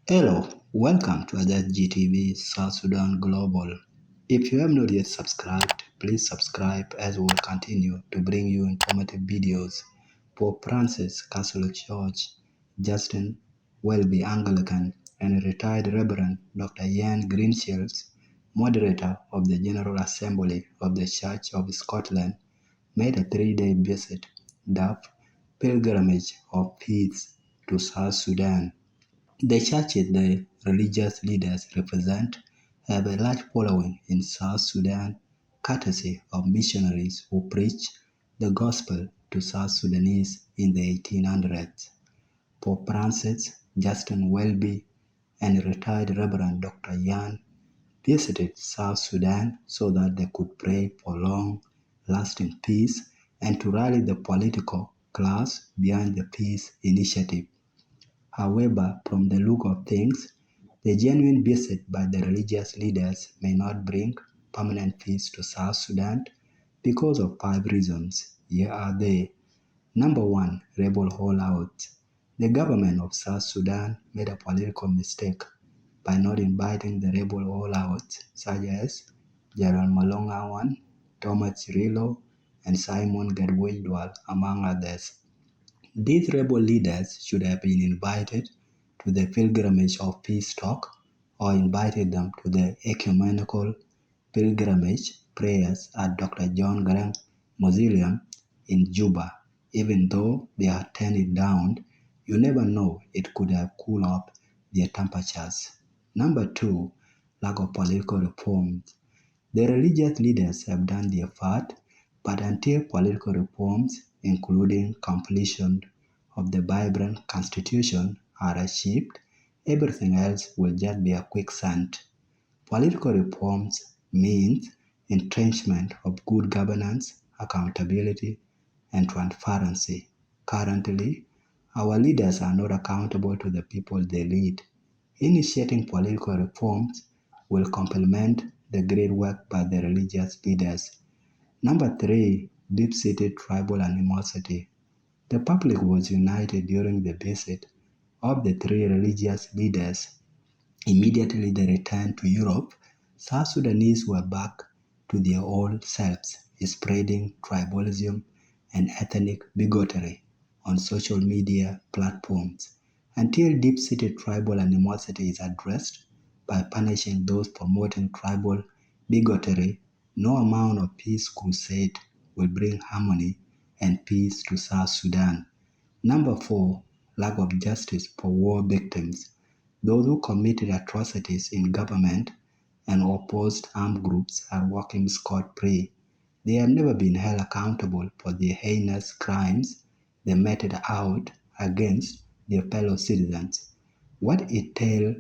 Hello, welcome to SSGTV South Sudan Global. If you have not yet subscribed, please subscribe as we will continue to bring you informative videos. Pope Francis Catholic Church, Justin Welby Anglican, and retired Reverend Dr. Ian Greenshields, moderator of the General Assembly of the Church of Scotland, made a 3-day visit, dubbed Pilgrimage of Peace to South Sudan. The churches the religious leaders represent have a large following in South Sudan, courtesy of missionaries who preached the gospel to South Sudanese in the 1800s. Pope Francis, Justin Welby, and retired Reverend Dr. Ian visited South Sudan so that they could pray for long-lasting peace and to rally the political class behind the peace initiative. However, from the look of things, the genuine visit by the religious leaders may not bring permanent peace to South Sudan because of 5 reasons. Here are they. Number 1, rebel holdouts. The government of South Sudan made a political mistake by not inviting the rebel holdouts such as Gerald Malonga, Thomas Cirillo, and Simon Gedwedwal, among others. These rebel leaders should have been invited to the pilgrimage of peace talk or invited them to the ecumenical pilgrimage prayers at Dr. John Garang Mausoleum in Juba. Even though they had turned it down, you never know, it could have cooled up their temperatures. Number 2, lack of political reforms. The religious leaders have done their part, but until political reforms, including completion of the vibrant constitution, are achieved, everything else will just be a quicksand. Political reforms means entrenchment of good governance, accountability, and transparency. Currently, our leaders are not accountable to the people they lead. Initiating political reforms will complement the great work by the religious leaders. Number 3, deep-seated tribal animosity. The public was united during the visit of the 3 religious leaders. Immediately they returned to Europe, South Sudanese were back to their old selves, spreading tribalism and ethnic bigotry on social media platforms. Until deep-seated tribal animosity is addressed by punishing those promoting tribal bigotry, no amount of peace crusade will bring harmony and peace to South Sudan. Number 4, lack of justice for war victims. Those who committed atrocities in government and opposed armed groups are walking scot-free. They have never been held accountable for the heinous crimes they meted out against their fellow citizens. What it tells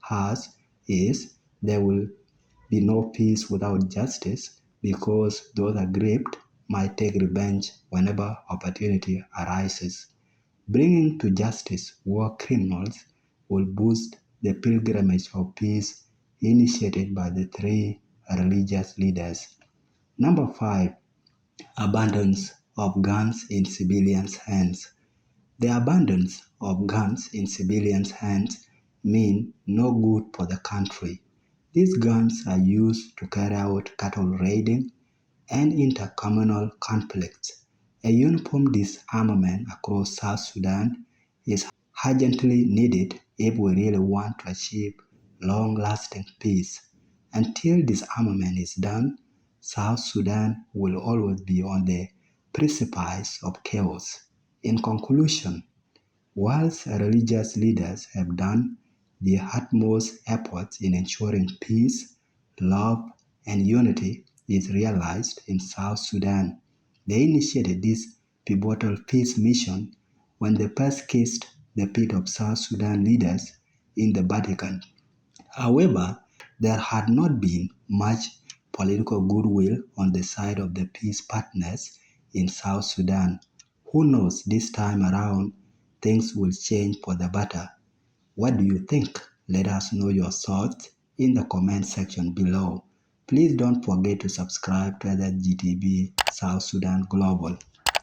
us is there will be no peace without justice, because those aggrieved might take revenge whenever opportunity arises. Bringing to justice war criminals will boost the pilgrimage of peace initiated by the 3 religious leaders. Number 5, abundance of guns in civilians' hands. The abundance of guns in civilians' hands mean no good for the country. These guns are used to carry out cattle raiding and intercommunal conflicts. A uniform disarmament across South Sudan is urgently needed if we really want to achieve long-lasting peace. Until disarmament is done, South Sudan will always be on the precipice of chaos. In conclusion, whilst religious leaders have done their utmost efforts in ensuring peace, love, and unity is realized in South Sudan, they initiated this pivotal peace mission when they first kissed the feet of South Sudan leaders in the Vatican. However, there had not been much political goodwill on the side of the peace partners in South Sudan. Who knows, this time around, things will change for the better. What do you think? Let us know your thoughts in the comment section below. Please don't forget to subscribe to SSGTV South Sudan Global.